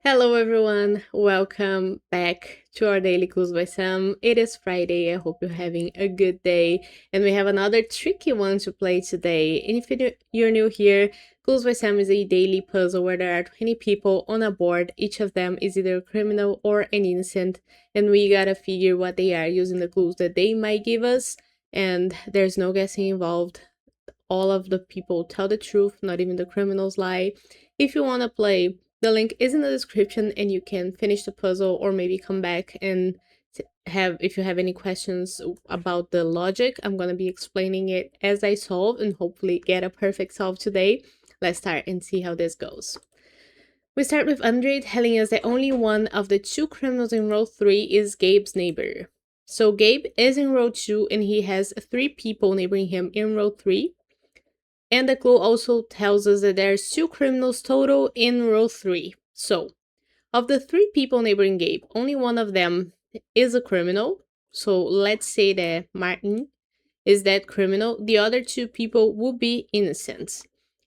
Hello everyone, welcome back to our daily Clues by Sam. It is Friday, I hope you're having a good day, and we have another tricky one to play today. And if you're new here, Clues by Sam is a daily puzzle where there are 20 people on a board. Each of them is either a criminal or an innocent, and we gotta figure what they are using the clues that they might give us, and there's no guessing involved. All of the people tell the truth, not even the criminals lie. If you want to play, the link is in the description and you can finish the puzzle or maybe come back and if you have any questions about the logic. I'm going to be explaining it as I solve and hopefully get a perfect solve today. Let's start and see how this goes. We start with Andre telling us that only one of the two criminals in row 3 is Gabe's neighbor. So Gabe is in row 2 and he has 3 people neighboring him in row 3. And the clue also tells us that there's 2 criminals total in row 3. So, of the 3 people neighboring Gabe, only one of them is a criminal. So let's say that Martin is that criminal. The other 2 people will be innocent.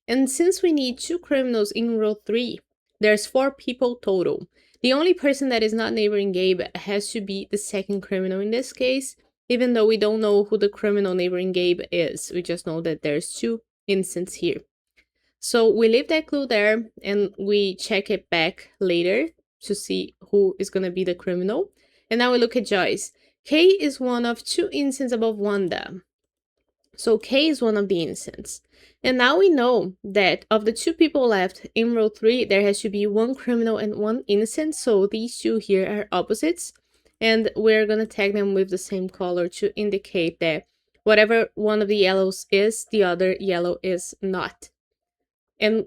And since we need 2 criminals in row 3, there's 4 people total. The only person that is not neighboring Gabe has to be the second criminal in this case, even though we don't know who the criminal neighboring Gabe is. We just know that there's 2 innocents here. So we leave that clue there and we check it back later to see who is going to be the criminal. And now we look at Joyce. Kay is one of 2 innocents above Wanda. So Kay is one of the innocents. And now we know that of the 2 people left in row 3, there has to be 1 criminal and 1 innocent. So these 2 here are opposites. And we're going to tag them with the same color to indicate that whatever one of the yellows is, the other yellow is not. And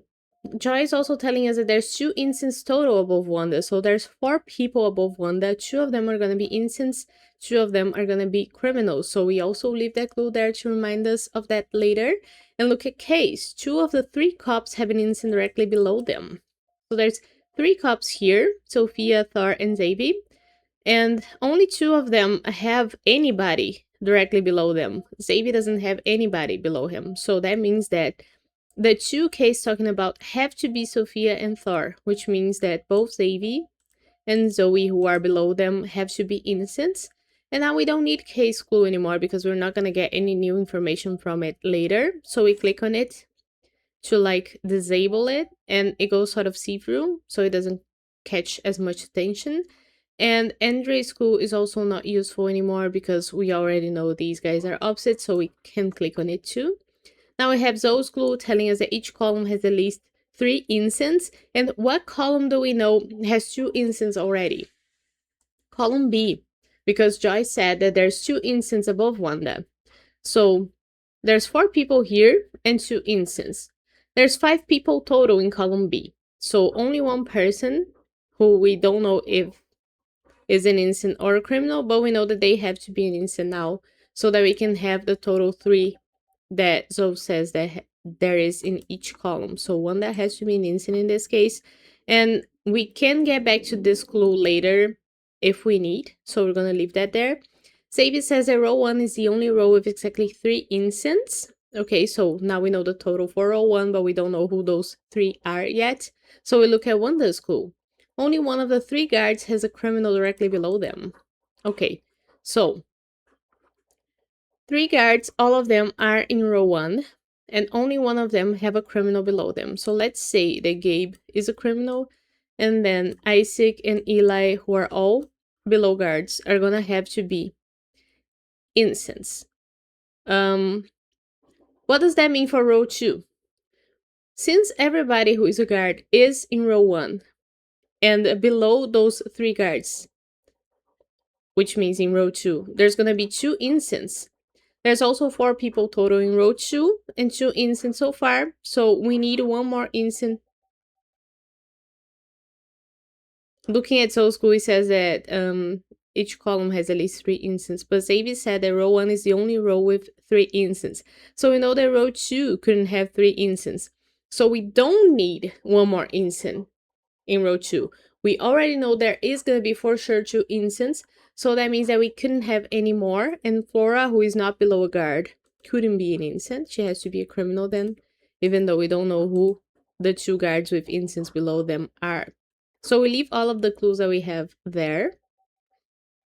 Joy is also telling us that there's 2 innocents total above Wanda. So there's 4 people above Wanda. 2 of them are going to be innocents. 2 of them are going to be criminals. So we also leave that clue there to remind us of that later. And look at Case. 2 of the 3 cops have an innocent directly below them. So there's 3 cops here, Sophia, Thor, and Xavier. And only 2 of them have anybody directly below them. Xavier doesn't have anybody below him. So that means that the 2 Ks talking about have to be Sophia and Thor, which means that both Xavier and Zoe, who are below them, have to be innocents. And now we don't need case clue anymore because we're not going to get any new information from it later. So we click on it to disable it and it goes sort of see-through so it doesn't catch as much attention. And Andre's clue is also not useful anymore because we already know these guys are opposite, so we can click on it too. Now we have Zoe's clue telling us that each column has at least 3 innocents. And what column do we know has 2 innocents already? Column B, because Joy said that there's 2 innocents above Wanda. So there's 4 people here and 2 innocents. There's 5 people total in column B. So only 1 person who we don't know if is an innocent or a criminal, but we know that they have to be an innocent now so that we can have the total 3 that Zoe says that there is in each column. So one that has to be an innocent in this case. And we can get back to this clue later if we need. So we're going to leave that there. Xavier says that row 1 is the only row with exactly 3 innocents. Okay, so now we know the total for row 1, but we don't know who those 3 are yet. So we look at Wanda's clue. Only one of the 3 guards has a criminal directly below them. Okay, so 3 guards, all of them are in row 1, and only one of them have a criminal below them. So let's say that Gabe is a criminal, and then Isaac and Eli, who are all below guards, are gonna have to be innocents. What does that mean for row 2? Since everybody who is a guard is in row 1, and below those 3 guards, which means in row 2, there's gonna be 2 innocents. There's also 4 people total in row 2 and 2 innocents so far. So we need 1 more innocent. Looking at Soul School, it says that each column has at least 3 innocents. But Xavier said that row 1 is the only row with 3 innocents. So we know that row 2 couldn't have 3 innocents. So we don't need 1 more innocent in row 2. We already know there is going to be for sure 2 innocents. So that means that we couldn't have any more. And Flora, who is not below a guard, couldn't be an innocent. She has to be a criminal then, even though we don't know who the 2 guards with innocents below them are. So we leave all of the clues that we have there.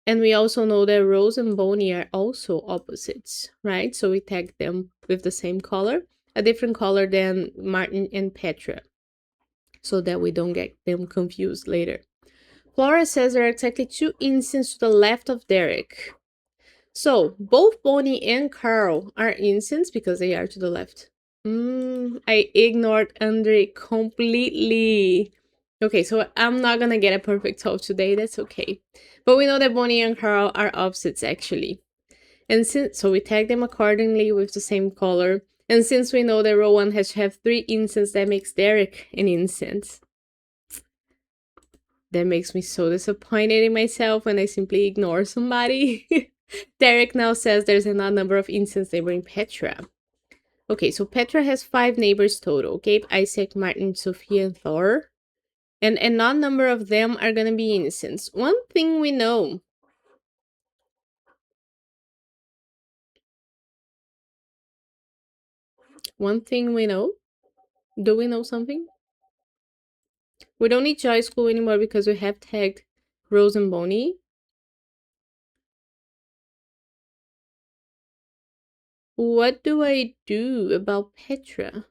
And we also know that Rose and Bonnie are also opposites, right? So we tag them with the same color, a different color than Martin and Petra, so that we don't get them confused later. Flora says there are exactly 2 incenses to the left of Derek. So both Bonnie and Carl are incenses because they are to the left. I ignored Andre completely. Okay, so I'm not gonna get a perfect 12 today, that's okay. But we know that Bonnie and Carl are opposites actually. And so we tag them accordingly with the same color. And since we know that row 1 has to have 3 incenses, that makes Derek an incense. That makes me so disappointed in myself when I simply ignore somebody. Derek now says there's an odd number of incenses neighboring Petra. Okay, so Petra has 5 neighbors total. Gabe, Isaac, Martin, Sophia, and Thor. And an odd number of them are gonna be innocents. One thing we know. One thing we know. Do we know something? We don't need Joy School anymore because we have tagged Rose and Bonnie. What do I do about Petra?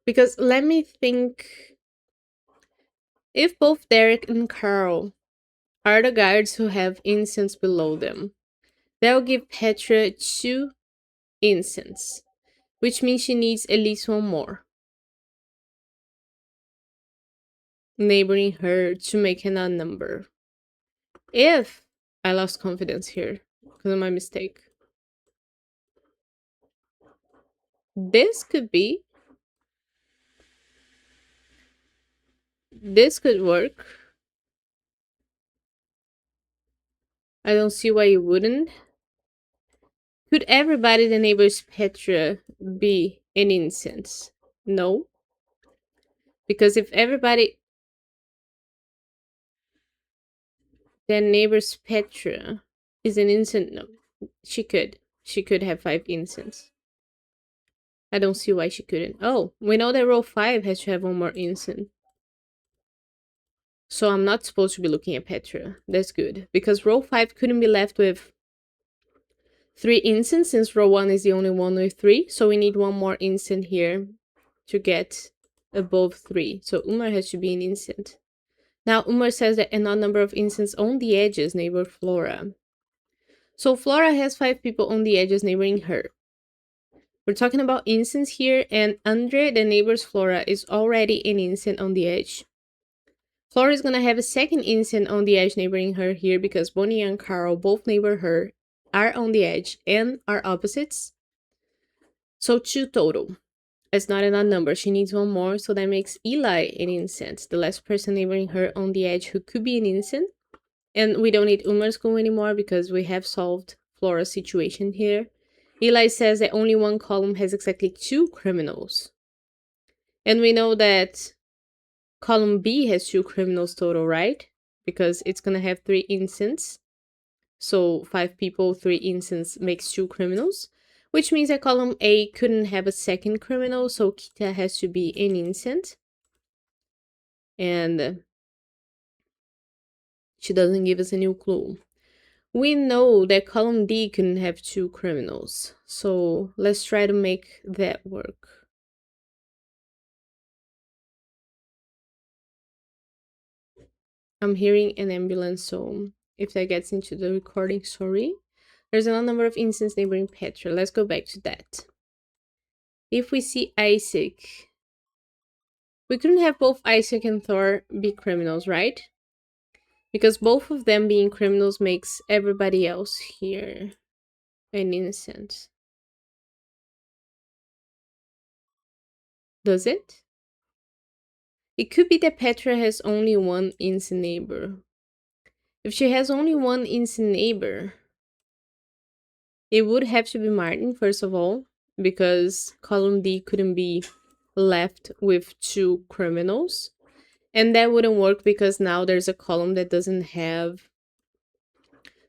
Because let me think. If both Derek and Carl are the guards who have incense below them, that'll give Petra 2 incense, which means she needs at least 1 more neighboring her to make an odd number. If I lost confidence here because of my mistake. This could be. This could work. I don't see why you wouldn't. Could everybody the neighbor's Petra be an incense? No. Because if everybody the neighbor's Petra is an incense, no. She could have 5 incense. I don't see why she couldn't. Oh, we know that row 5 has to have 1 more incense. So I'm not supposed to be looking at Petra. That's good. Because row 5 couldn't be left with 3 incense since row 1 is the only one with 3. So we need 1 more incense here to get above 3. So Umar has to be an incense. Now Umar says that an odd number of incense on the edges neighbor Flora. So Flora has 5 people on the edges neighboring her. We're talking about incense here, and Andre, the neighbor's Flora, is already an incense on the edge. Flora is gonna have a second incense on the edge neighboring her here because Bonnie and Carl both neighbor her, are on the edge, and are opposites. So 2 total. It's not an odd number, she needs 1 more, so that makes Eli an incense, the last person neighboring her on the edge who could be an incense. And we don't need Umar's school anymore because we have solved Flora's situation here. Eli says that only 1 column has exactly 2 criminals. And we know that column B has 2 criminals total, right? Because it's gonna have 3 incense. So 5 people, 3 incense makes 2 criminals. Which means that column A couldn't have a second criminal, so Kita has to be an incense. And she doesn't give us a new clue. We know that column D couldn't have 2 criminals, so let's try to make that work. I'm hearing an ambulance, so if that gets into the recording, sorry. There's another number of instances neighboring Petra. Let's go back to that. If we see Isaac, we couldn't have both Isaac and Thor be criminals, right? Because both of them being criminals makes everybody else here an innocent. Does it? It could be that Petra has only 1 innocent neighbor. If she has only 1 innocent neighbor, it would have to be Martin, first of all, because column D couldn't be left with 2 criminals. And that wouldn't work because now there's a column that doesn't have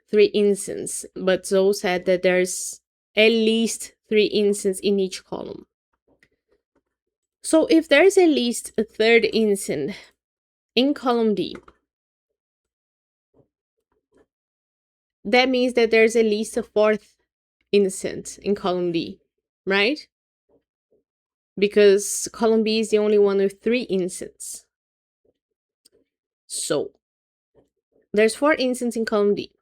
3 instances. But Zoe said that there's at least 3 instances in each column. So if there's at least a third instance in column D, that means that there's at least a fourth instance in column D, right? Because column B is the only one with 3 instances. So there's 4 instances in column D.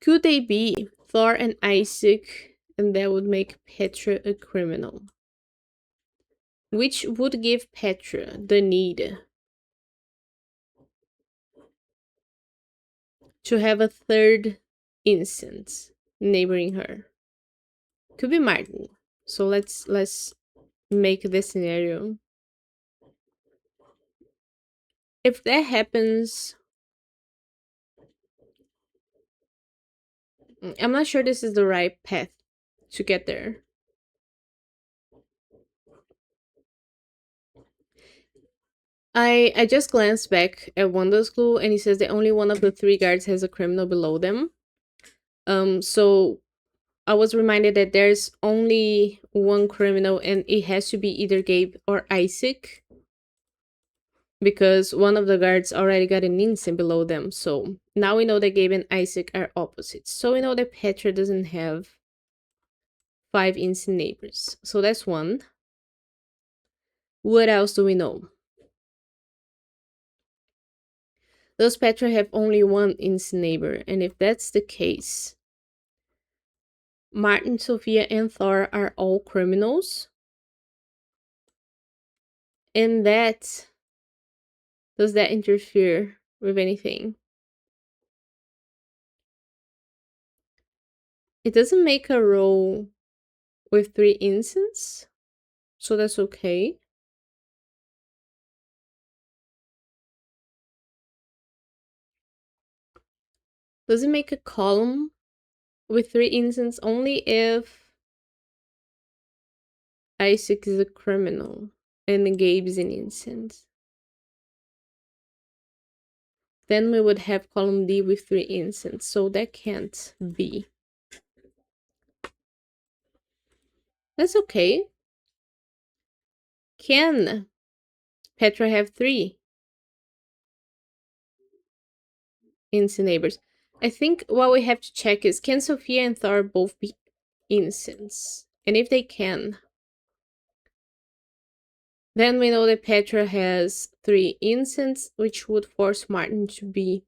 Could they be Thor and Isaac, and that would make Petra a criminal? Which would give Petra the need to have a third instance neighboring her. Could be Martin. So let's make this scenario. If that happens, I'm not sure this is the right path to get there. I just glanced back at Wanda's clue, and it says that only one of the 3 guards has a criminal below them. So I was reminded that there's only one criminal, and it has to be either Gabe or Isaac, because one of the guards already got an instant below them. So now we know that Gabe and Isaac are opposites. So we know that Petra doesn't have 5 instant neighbors. So that's one. What else do we know? Does Petra have only one instant neighbor? And if that's the case, Martin, Sophia, and Thor are all criminals. And does that interfere with anything? It doesn't make a roll with 3 instances, so that's okay. Does it make a column with 3 instances only if Isaac is a criminal and Gabe is an instant? Then we would have column D with 3 instances, so that can't be. That's okay. Can Petra have 3 instant neighbors? I think what we have to check is, can Sophia and Thor both be instants? And if they can, then we know that Petra has 3 instants, which would force Martin to be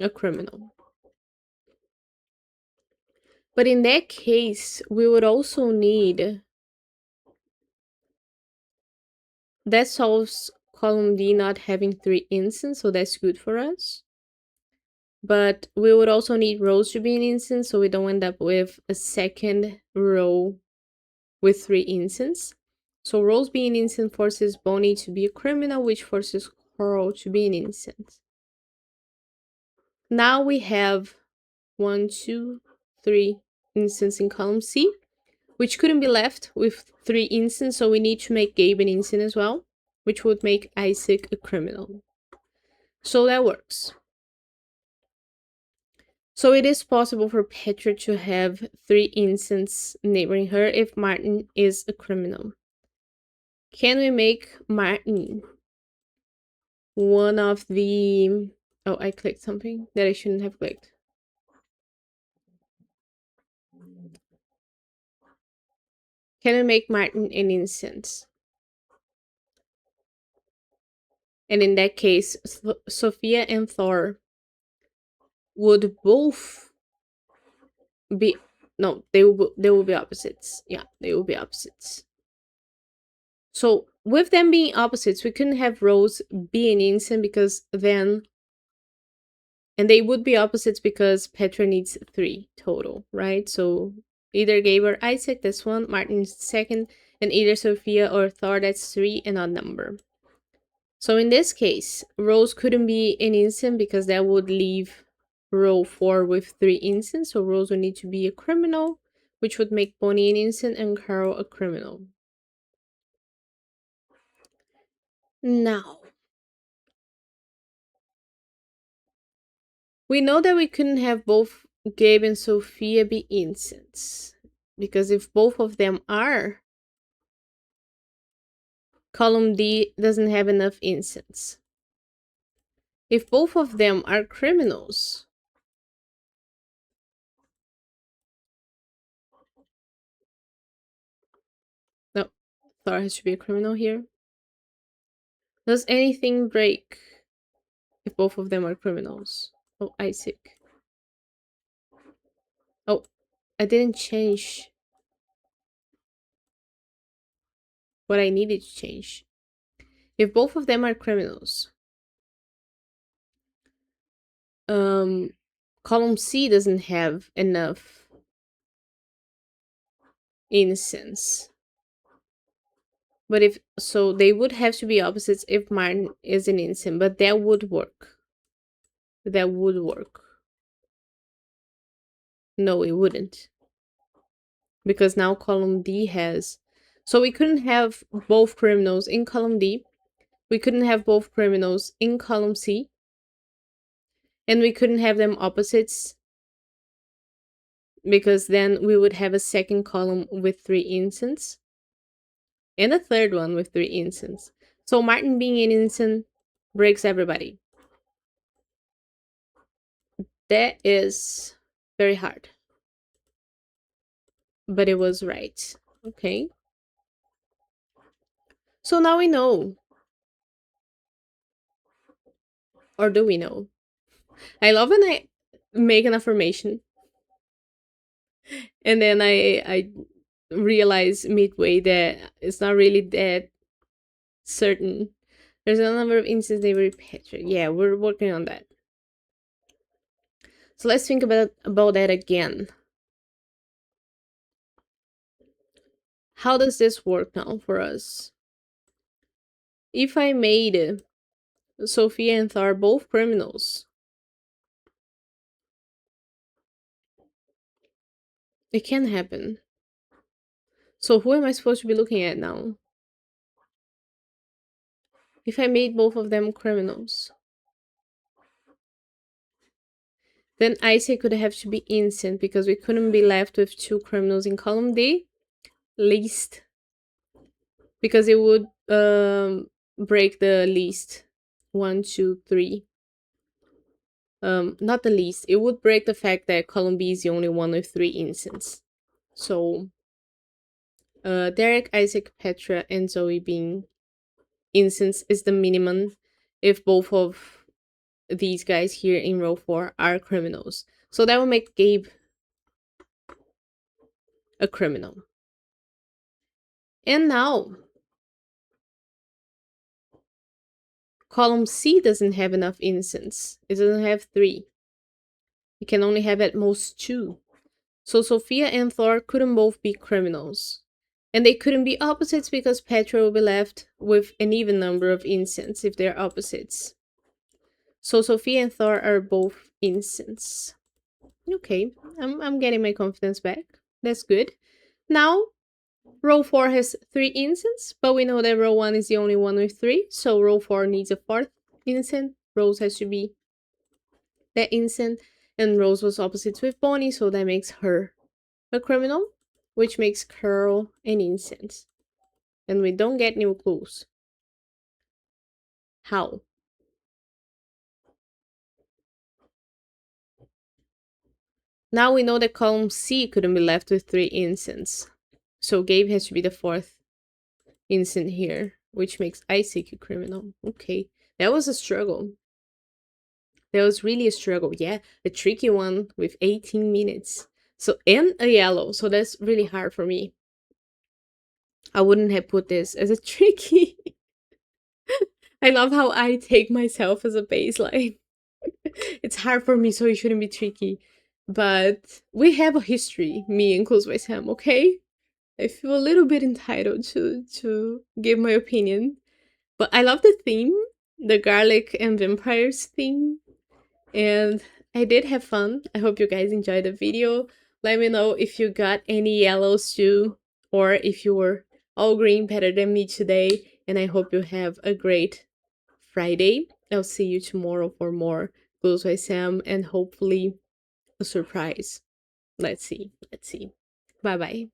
a criminal. But in that case, we would also need... That solves column D not having 3 instants, so that's good for us. But we would also need Rose to be an instant, so we don't end up with a second row with 3 instances. So Rose being an instant forces Bonnie to be a criminal, which forces Coral to be an instant. Now we have 1, 2, 3 instances in column C, which couldn't be left with 3 instances, so we need to make Gabe an instant as well, which would make Isaac a criminal. So that works. So it is possible for Petra to have 3 instances neighboring her if Martin is a criminal. Can we make Martin one of the... Oh, I clicked something that I shouldn't have clicked. Can we make Martin an instant? And in that case, Sophia and Thor would both be... No, they will be opposites. Yeah, they will be opposites. So with them being opposites, we couldn't have Rose be an instant because then... And they would be opposites because Petra needs 3 total, right? So either Gabe or Isaac, that's 1, Martin's 2nd, and either Sophia or Thor, that's 3, and odd number. So in this case, Rose couldn't be an instant because that would leave row 4 with 3 instants. So Rose would need to be a criminal, which would make Bonnie an instant and Carol a criminal. Now, we know that we couldn't have both Gabe and Sophia be innocents? Because if both of them are, column D doesn't have enough innocents. If both of them are criminals, no, Thor has to be a criminal here. Does anything break if both of them are criminals? Oh, Isaac. Oh, I didn't change what I needed to change. If both of them are criminals, column C doesn't have enough innocence. But if so, they would have to be opposites if Martin is an innocent, but that would work. That would work. No, it wouldn't. Because now column D has. So we couldn't have both criminals in column D. We couldn't have both criminals in column C. And we couldn't have them opposites. Because then we would have a second column with 3 innocents. And a third one with 3 innocents. So Martin being an innocent breaks everybody. That is very hard. But it was right. Okay. So now we know. Or do we know? I love when I make an affirmation and then I realize midway that it's not really that certain. There's a number of instances they repeat. Yeah, we're working on that. So let's think about that again. How does this work now for us? If I made Sophia and Thor both criminals, it can happen. So who am I supposed to be looking at now? If I made both of them criminals, then Isaac could have to be innocent because we couldn't be left with 2 criminals in column D, least, because it would break the least 1, 2, 3. Not the least. It would break the fact that column B is the only one with 3 innocents. So, Derek, Isaac, Petra, and Zoe being innocents is the minimum if both of these guys here in row 4 are criminals. So that would make Gabe a criminal. And now, column C doesn't have enough innocents. It doesn't have 3. It can only have at most 2. So Sophia and Thor couldn't both be criminals. And they couldn't be opposites because Petra will be left with an even number of innocents if they're opposites. So Sophia and Thor are both innocents. Okay, I'm getting my confidence back. That's good. Now, row 4 has 3 innocents, but we know that row 1 is the only one with 3, so row 4 needs a 4th innocent. Rose has to be that innocent, and Rose was opposites with Bonnie, so that makes her a criminal, which makes Carl an innocent. And we don't get new clues. How? Now we know that column C couldn't be left with 3 innocents. So Gabe has to be the 4th innocent here, which makes Isaac a criminal. Okay, that was a struggle. That was really a struggle. Yeah, a tricky one with 18 minutes. So, and a yellow. So that's really hard for me. I wouldn't have put this as a tricky. I love how I take myself as a baseline. It's hard for me, so it shouldn't be tricky. But we have a history, me and Close by Sam, okay? I feel a little bit entitled to give my opinion. But I love the theme, the garlic and vampires theme. And I did have fun. I hope you guys enjoyed the video. Let me know if you got any yellows too, or if you were all green better than me today. And I hope you have a great Friday. I'll see you tomorrow for more Close by Sam, and hopefully a surprise. Let's see. Let's see. Bye bye.